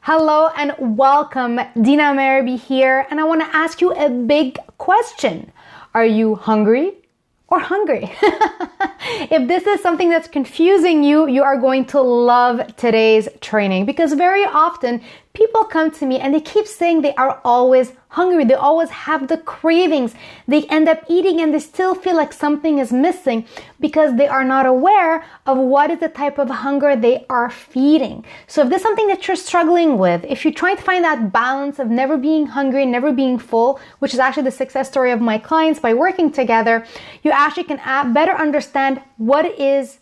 Hello and welcome. Dina Merhbi here, and I want to ask you a big question. Are you hungry or hungry? If this is something that's confusing you, you are going to love today's training because very often people come to me and they keep saying they are always hungry. They always have the cravings. They end up eating and they still feel like something is missing because they are not aware of what is the type of hunger they are feeding. So if there's something that you're struggling with, if you're trying to find that balance of never being hungry, never being full, which is actually the success story of my clients by working together, you actually can better understand what is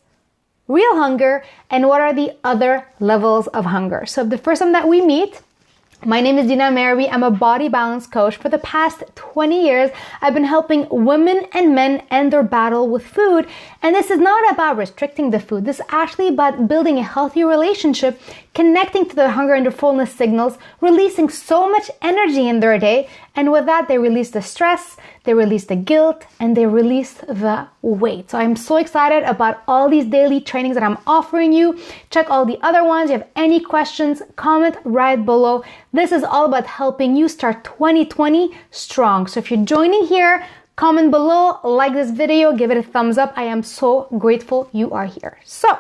real hunger and what are the other levels of hunger. So the first time that we meet, my name is Dina Merhbi. I'm a body balance coach. For the past 20 years, I've been helping women and men end their battle with food. And this is not about restricting the food. This is actually about building a healthy relationship, connecting to their hunger and their fullness signals, releasing so much energy in their day. And with that, they release the stress, they release the guilt, and they release the weight. So I'm so excited about all these daily trainings that I'm offering you. Check all the other ones. If you have any questions, comment right below. This is all about helping you start 2020 strong. So if you're joining here, comment below, like this video, give it a thumbs up. I am so grateful you are here. So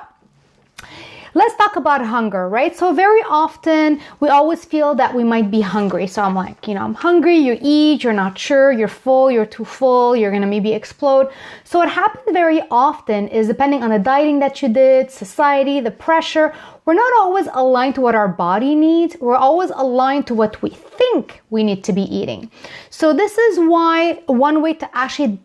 let's talk about hunger, right? So very often we always feel that we might be hungry. So I'm like, I'm hungry, you eat, you're not sure, you're full, you're too full, you're gonna maybe explode. So what happens very often is depending on the dieting that you did, society, the pressure, we're not always aligned to what our body needs. We're always aligned to what we think we need to be eating. So this is why one way to actually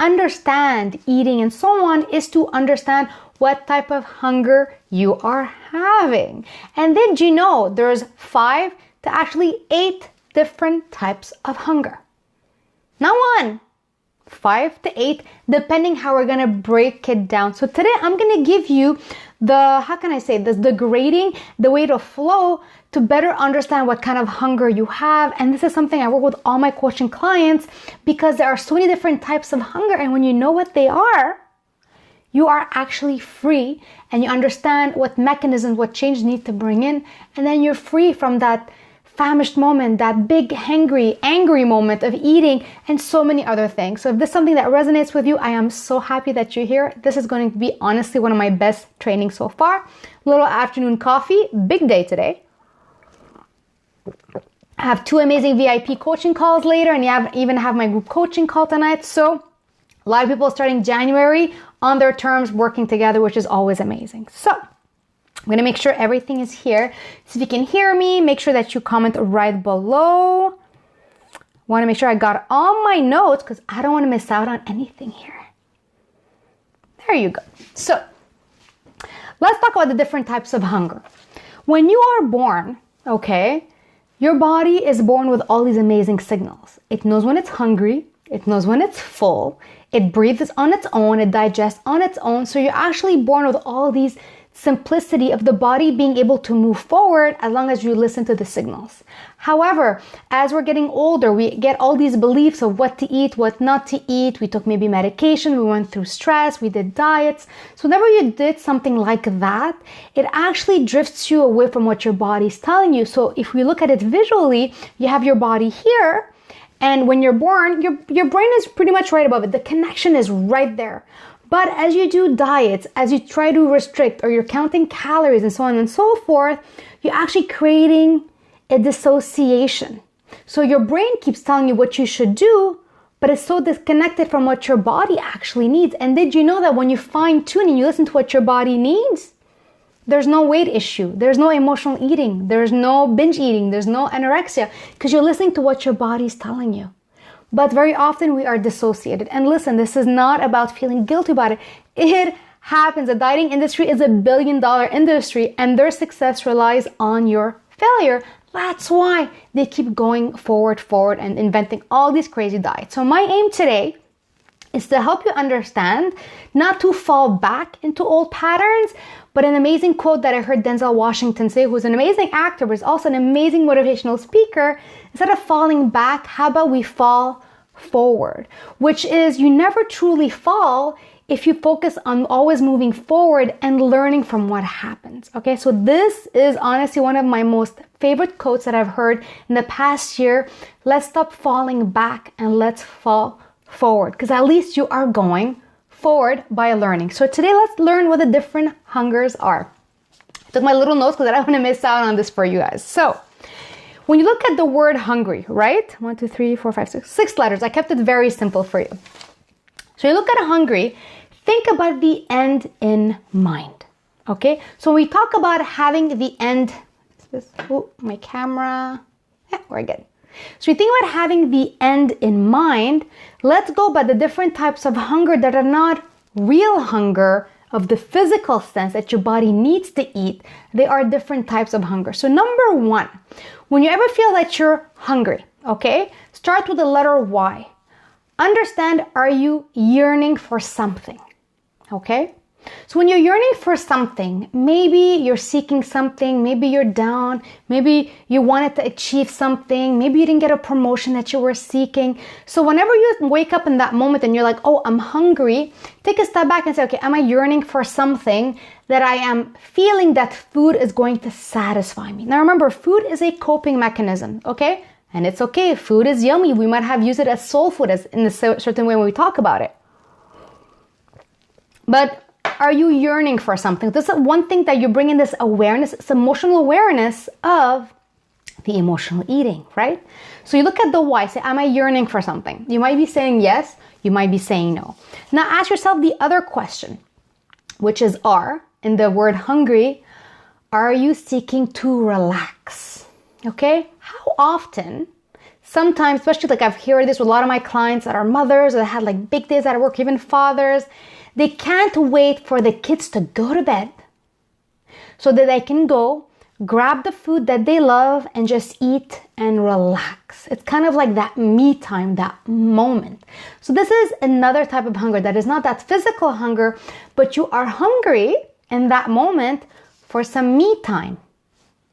understand eating and so on is to understand what type of hunger you are having. And did you know there's 5 to actually 8 different types of hunger? Not 1, 5 to 8, depending how we're gonna break it down. So today I'm gonna give you the grading, the way to flow to better understand what kind of hunger you have. And this is something I work with all my coaching clients because there are so many different types of hunger. And when you know what they are, you are actually free and you understand what mechanisms, what change you need to bring in. And then you're free from that famished moment, that big, hangry, angry moment of eating and so many other things. So if this is something that resonates with you, I am so happy that you're here. This is going to be honestly one of my best trainings so far. Little afternoon coffee, big day today. I have 2 amazing VIP coaching calls later and even have my group coaching call tonight. So a lot of people starting January on their terms, working together, which is always amazing. So I'm going to make sure everything is here. So if you can hear me, make sure that you comment right below. Want to make sure I got all my notes because I don't want to miss out on anything here. There you go. So let's talk about the different types of hunger. When you are born, okay, your body is born with all these amazing signals. It knows when it's hungry. It knows when it's full. It breathes on its own. It digests on its own. So you're actually born with all these simplicity of the body being able to move forward as long as you listen to the signals. However, as we're getting older, we get all these beliefs of what to eat, what not to eat. We took maybe medication, we went through stress, we did diets. So whenever you did something like that, it actually drifts you away from what your body's telling you. So if we look at it visually, you have your body here. And when you're born, your brain is pretty much right above it. The connection is right there. But as you do diets, as you try to restrict or you're counting calories and so on and so forth, you're actually creating a dissociation. So your brain keeps telling you what you should do, but it's so disconnected from what your body actually needs. And did you know that when you fine tune and you listen to what your body needs, there's no weight issue, there's no emotional eating, there's no binge eating, there's no anorexia, because you're listening to what your body's telling you. But very often we are dissociated. And listen, this is not about feeling guilty about it. It happens. The dieting industry is $1 billion industry and their success relies on your failure. That's why they keep going forward and inventing all these crazy diets. So my aim today is to help you understand, not to fall back into old patterns, but an amazing quote that I heard Denzel Washington say, who's an amazing actor, but is also an amazing motivational speaker. Instead of falling back, how about we fall forward, which is you never truly fall if you focus on always moving forward and learning from what happens. Okay, so this is honestly one of my most favorite quotes that I've heard in the past year. Let's stop falling back and let's fall forward, because at least you are going forward by learning. So today let's learn what the different hungers are. I took my little notes because I don't want to miss out on this for you guys. So when you look at the word hungry, right? 1, 2, 3, 4, 5, 6, 6 letters. I kept it very simple for you. So you look at hungry, think about the end in mind, okay? So when we talk about having the end, my camera, yeah, we're good. So we think about having the end in mind. Let's go by the different types of hunger that are not real hunger of the physical sense that your body needs to eat. They are different types of hunger. So number one, when you ever feel that you're hungry, okay, start with the letter Y. Understand, are you yearning for something? Okay? So when you're yearning for something, maybe you're seeking something, maybe you're down, maybe you wanted to achieve something, maybe you didn't get a promotion that you were seeking. So whenever you wake up in that moment and you're like, oh, I'm hungry, take a step back and say, okay, am I yearning for something that I am feeling that food is going to satisfy me? Now remember, food is a coping mechanism, okay? And it's okay, food is yummy. We might have used it as soul food as in a certain way when we talk about it. But are you yearning for something? This is one thing that you bring in, this awareness, this emotional awareness of the emotional eating, right? So you look at the why, say, am I yearning for something? You might be saying yes, you might be saying no. Now ask yourself the other question, which is R, in the word hungry, are you seeking to relax? Okay? How often, sometimes, especially like I've heard this with a lot of my clients that are mothers or that had like big days at work, even fathers, they can't wait for the kids to go to bed so that they can go grab the food that they love and just eat and relax. It's kind of like that me time, that moment. So this is another type of hunger that is not that physical hunger, but you are hungry in that moment for some me time.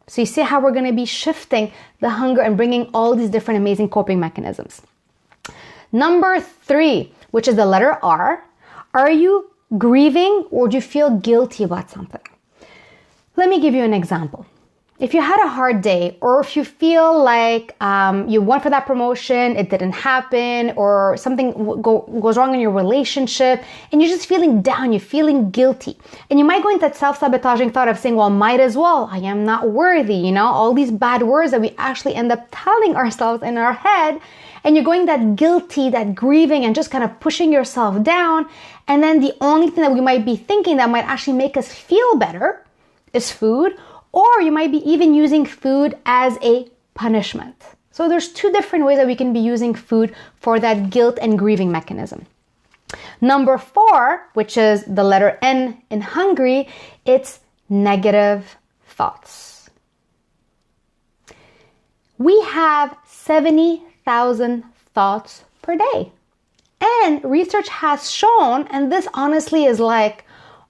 So you see how we're going to be shifting the hunger and bringing all these different amazing coping mechanisms. Number 3, which is the letter R. Are you grieving or do you feel guilty about something? Let me give you an example. If you had a hard day, or if you feel like you went for that promotion, it didn't happen, or something goes wrong in your relationship, and you're just feeling down, you're feeling guilty, and you might go into that self-sabotaging thought of saying, well, might as well, I am not worthy, you know, all these bad words that we actually end up telling ourselves in our head, and you're going that guilty, that grieving, and just kind of pushing yourself down, and then the only thing that we might be thinking that might actually make us feel better is food. Or you might be even using food as a punishment. So there's 2 different ways that we can be using food for that guilt and grieving mechanism. Number 4, which is the letter N in hungry, it's negative thoughts. We have 70,000 thoughts per day. And research has shown, and this honestly is like,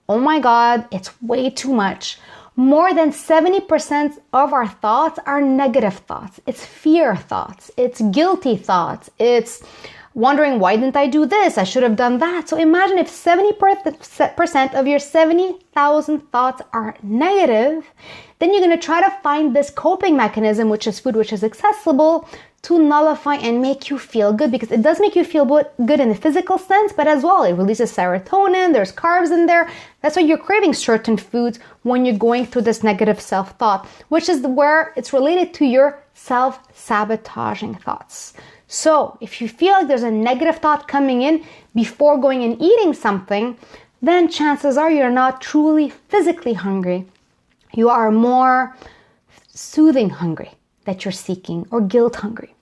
oh my God, it's way too much. More than 70% of our thoughts are negative thoughts. It's fear thoughts. It's guilty thoughts. It's wondering, why didn't I do this? I should have done that. So imagine if 70% of your 70,000 thoughts are negative, then you're going to try to find this coping mechanism, which is food, which is accessible, to nullify and make you feel good, because it does make you feel good in the physical sense, but as well, it releases serotonin, there's carbs in there. That's why you're craving certain foods when you're going through this negative self-thought, which is where it's related to your self-sabotaging thoughts. So if you feel like there's a negative thought coming in before going and eating something, then chances are you're not truly physically hungry. You are more soothing hungry that you're seeking, or guilt hungry.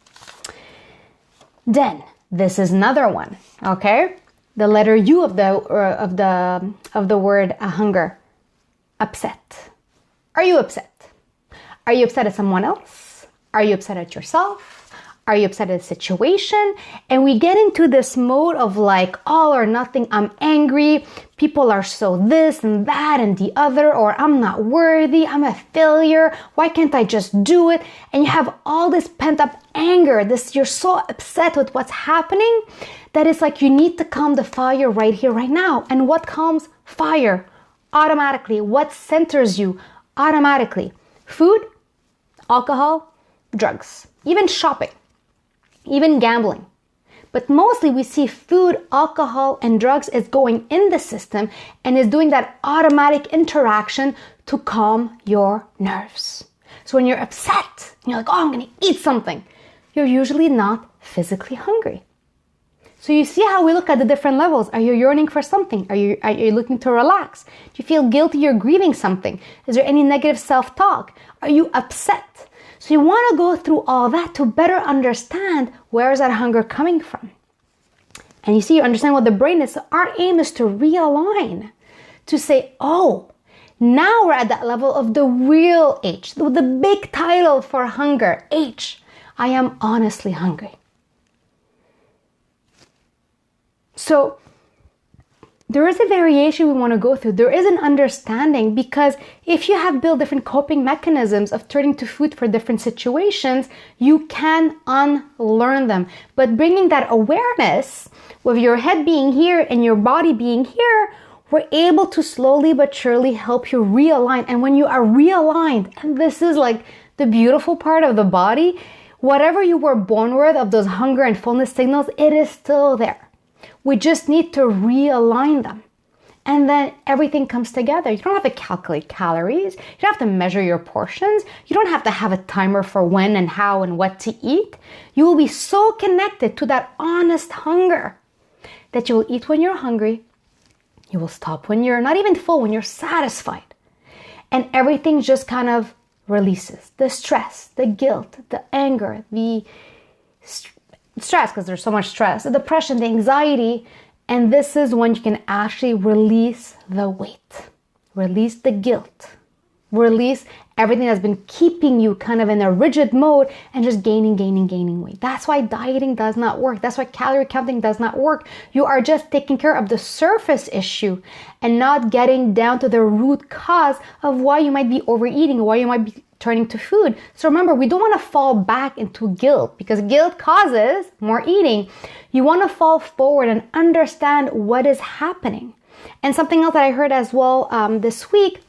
Then this is another one, okay? The letter U of the word hunger, upset. Are you upset? Are you upset at someone else? Are you upset at yourself? Are you upset at the situation? And we get into this mode of like all or nothing. I'm angry. People are so this and that and the other, or I'm not worthy. I'm a failure. Why can't I just do it? And you have all this pent up anger. You're so upset with what's happening that it's like you need to calm the fire right here, right now. And what calms fire? Automatically. What centers you? Automatically. Food, alcohol, drugs, even shopping, even gambling. But mostly we see food, alcohol, and drugs is going in the system and is doing that automatic interaction to calm your nerves. So when you're upset, you're like, oh, I'm going to eat something. You're usually not physically hungry. So you see how we look at the different levels. Are you yearning for something? Are you looking to relax? Do you feel guilty you're grieving something? Is there any negative self-talk? Are you upset? So you want to go through all that to better understand where is that hunger coming from. And you see, you understand what the brain is. So our aim is to realign, to say, oh, now we're at that level of the real H, the big title for hunger, H. I am honestly hungry. So there is a variation we want to go through. There is an understanding, because if you have built different coping mechanisms of turning to food for different situations, you can unlearn them. But bringing that awareness with your head being here and your body being here, we're able to slowly but surely help you realign. And when you are realigned, and this is like the beautiful part of the body, whatever you were born with of those hunger and fullness signals, it is still there. We just need to realign them. And then everything comes together. You don't have to calculate calories. You don't have to measure your portions. You don't have to have a timer for when and how and what to eat. You will be so connected to that honest hunger that you will eat when you're hungry. You will stop when you're not even full, when you're satisfied. And everything just kind of releases. The stress, the guilt, the anger, the stress, because there's so much stress, the depression, the anxiety. And this is when you can actually release the weight, release the guilt, release everything that's been keeping you kind of in a rigid mode and just gaining weight. That's why dieting does not work. That's why calorie counting does not work. You are just taking care of the surface issue and not getting down to the root cause of why you might be overeating, why you might be turning to food. So remember, we don't want to fall back into guilt, because guilt causes more eating. You want to fall forward and understand what is happening. And something else that I heard as well this week,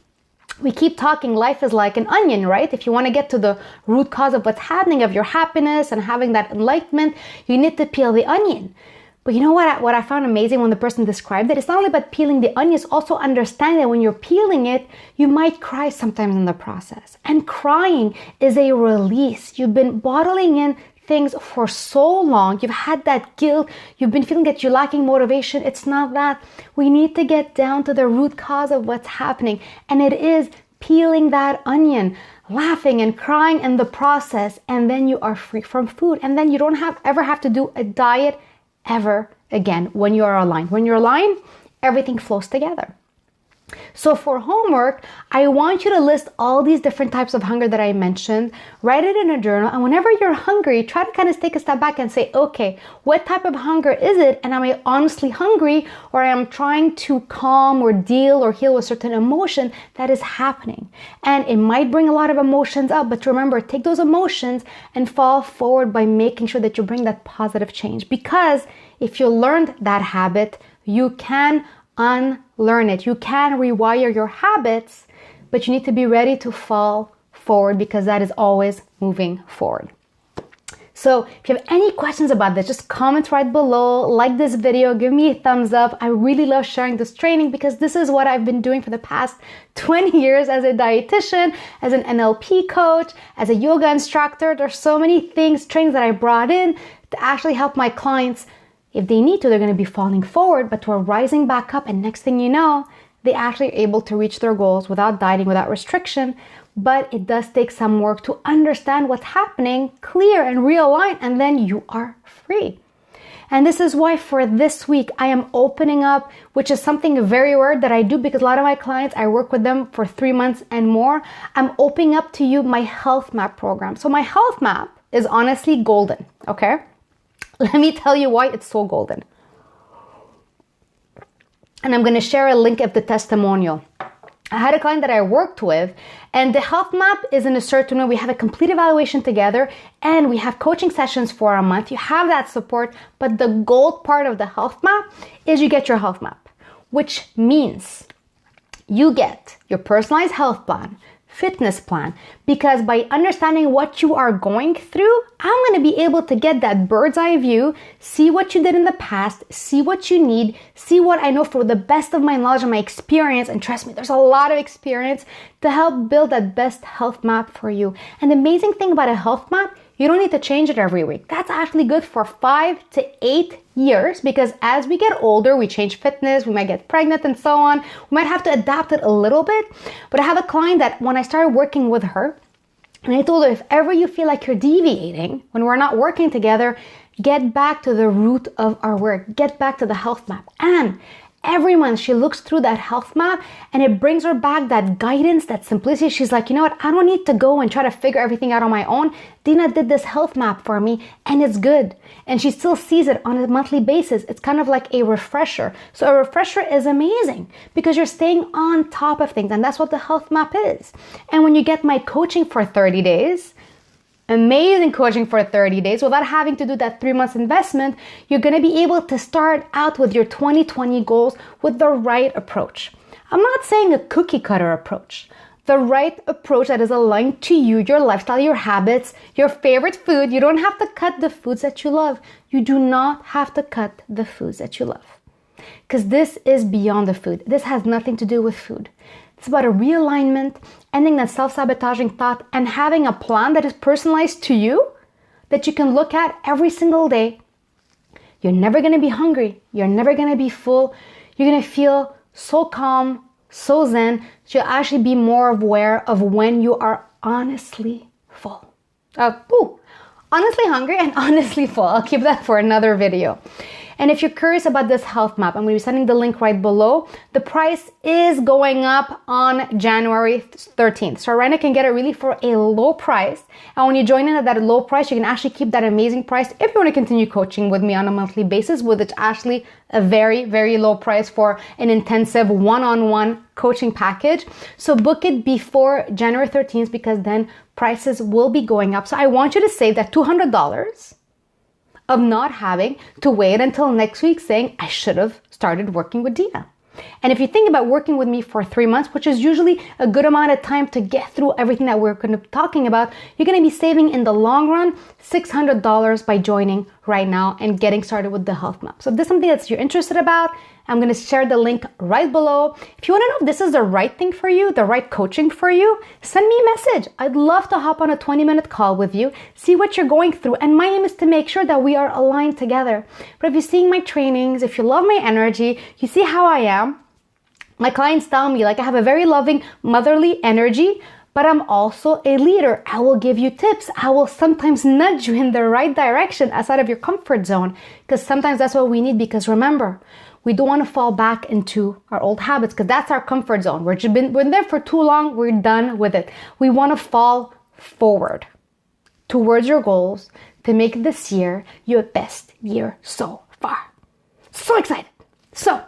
we keep talking life is like an onion, right? If you want to get to the root cause of what's happening, of your happiness and having that enlightenment, you need to peel the onion. But you know what I found amazing when the person described it? It's not only about peeling the onion, it's also understanding that when you're peeling it, you might cry sometimes in the process. And crying is a release. You've been bottling in things for so long. You've had that guilt. You've been feeling that you're lacking motivation. It's not that. We need to get down to the root cause of what's happening. And it is peeling that onion, laughing and crying in the process. And then you are free from food. And then you don't ever have to do a diet ever again when you are aligned. When you're aligned, everything flows together. So for homework, I want you to list all these different types of hunger that I mentioned, write it in a journal, and whenever you're hungry, try to kind of take a step back and say, okay, what type of hunger is it? And am I honestly hungry, or I am trying to calm or deal or heal a certain emotion that is happening? And it might bring a lot of emotions up, but remember, take those emotions and fall forward by making sure that you bring that positive change. Because if you learned that habit, you can unlearn it. You can rewire your habits, but you need to be ready to fall forward, because that is always moving forward. So if you have any questions about this, just comment right below, like this video, give me a thumbs up. I really love sharing this training, because this is what I've been doing for the past 20 years as a dietitian, as an NLP coach, as a yoga instructor. There's so many things, trainings that I brought in to actually help my clients. If they need to, they're going to be falling forward, but we're rising back up. And next thing you know, they actually are able to reach their goals without dieting, without restriction. But it does take some work to understand what's happening, clear and realign, and then you are free. And this is why for this week, I am opening up, which is something very rare that I do, because a lot of my clients, I work with them for 3 months and more. I'm opening up to you my health map program. So my health map is honestly golden, okay? Let me tell you why it's so golden. And I'm going to share a link of the testimonial. I had a client that I worked with, and the health map is in a certain way. We have a complete evaluation together, and we have coaching sessions for a month. You have that support, but the gold part of the health map is you get your health map, which means you get your personalized health plan, fitness plan, because by understanding what you are going through, I'm going to be able to get that bird's eye view, see what you did in the past, see what you need, see what I know for the best of my knowledge and my experience. And trust me, there's a lot of experience to help build that best health map for you. And the amazing thing about a health map, you don't need to change it every week. That's actually good for 5 to 8 years, because as we get older, we change fitness, we might get pregnant and so on. We might have to adapt it a little bit. But I have a client that when I started working with her, and I told her, if ever you feel like you're deviating when we're not working together, get back to the root of our work, get back to the health map. And every month she looks through that health map and it brings her back that guidance, that simplicity. She's like, you know what? I don't need to go and try to figure everything out on my own. Dina did this health map for me and it's good. And she still sees it on a monthly basis. It's kind of like a refresher. So a refresher is amazing because you're staying on top of things, and that's what the health map is. And when you get my coaching for 30 days, amazing coaching for 30 days without having to do that 3 months investment, you're going to be able to start out with your 2020 goals with the right approach. I'm not saying a cookie cutter approach. The right approach that is aligned to you, your lifestyle, your habits, your favorite food. You don't have to cut the foods that you love. You do not have to cut the foods that you love. Because this is beyond the food. This has nothing to do with food. It's about a realignment, ending that self-sabotaging thought, and having a plan that is personalized to you that you can look at every single day. You're never going to be hungry. You're never going to be full. You're going to feel so calm, so zen. So you'll actually be more aware of when you are honestly full. Honestly hungry and honestly full. I'll keep that for another video. And if you're curious about this health map, I'm going to be sending the link right below. The price is going up on January 13th. So right now you can get it really for a low price. And when you join in at that low price, you can actually keep that amazing price if you want to continue coaching with me on a monthly basis, with it actually a very, very low price for an intensive one-on-one coaching package. So book it before January 13th, because then prices will be going up. So I want you to save that $200 of not having to wait until next week saying, I should have started working with Dina. And if you think about working with me for 3 months, which is usually a good amount of time to get through everything that we're going to be talking about, you're going to be saving in the long run $600 by joining right now and getting started with the health map. So if this is something that you're interested about, I'm going to share the link right below. If you want to know if this is the right thing for you, the right coaching for you, send me a message. I'd love to hop on a 20-minute call with you, see what you're going through. And my aim is to make sure that we are aligned together. But if you're seeing my trainings, if you love my energy, you see how I am. My clients tell me, like, I have a very loving motherly energy, but I'm also a leader. I will give you tips. I will sometimes nudge you in the right direction outside of your comfort zone, because sometimes that's what we need. Because remember, we don't want to fall back into our old habits, because that's our comfort zone. We're there for too long. We're done with it. We want to fall forward towards your goals to make this year your best year so far. So excited. So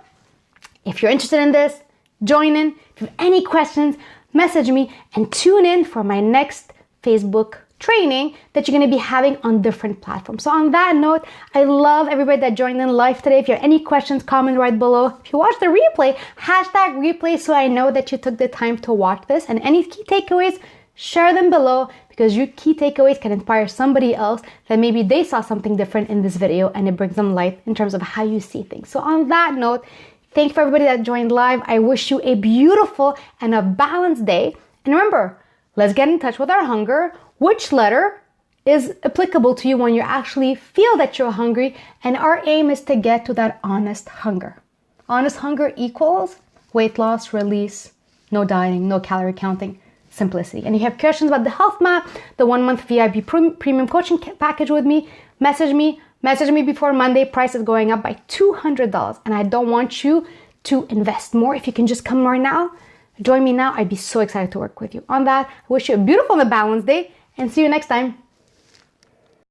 if you're interested in this, join in. If you have any questions, message me, and tune in for my next Facebook training that you're going to be having on different platforms. So on that note, I love everybody that joined in live today. If you have any questions, comment right below. If you watch the replay, hashtag replay so I know that you took the time to watch this. And any key takeaways, share them below, because your key takeaways can inspire somebody else that maybe they saw something different in this video and it brings them light in terms of how you see things. So on that note, thank you for everybody that joined live. I wish you a beautiful and a balanced day. And remember, let's get in touch with our hunger. Which letter is applicable to you when you actually feel that you're hungry? And our aim is to get to that honest hunger. Honest hunger equals weight loss, release, no dieting, no calorie counting, simplicity. And if you have questions about the health map, the 1-month VIP premium coaching package with me, message me before Monday. Price is going up by $200, and I don't want you to invest more. If you can just come right now, join me now. I'd be so excited to work with you. On that, I wish you a beautiful and balanced day, and see you next time.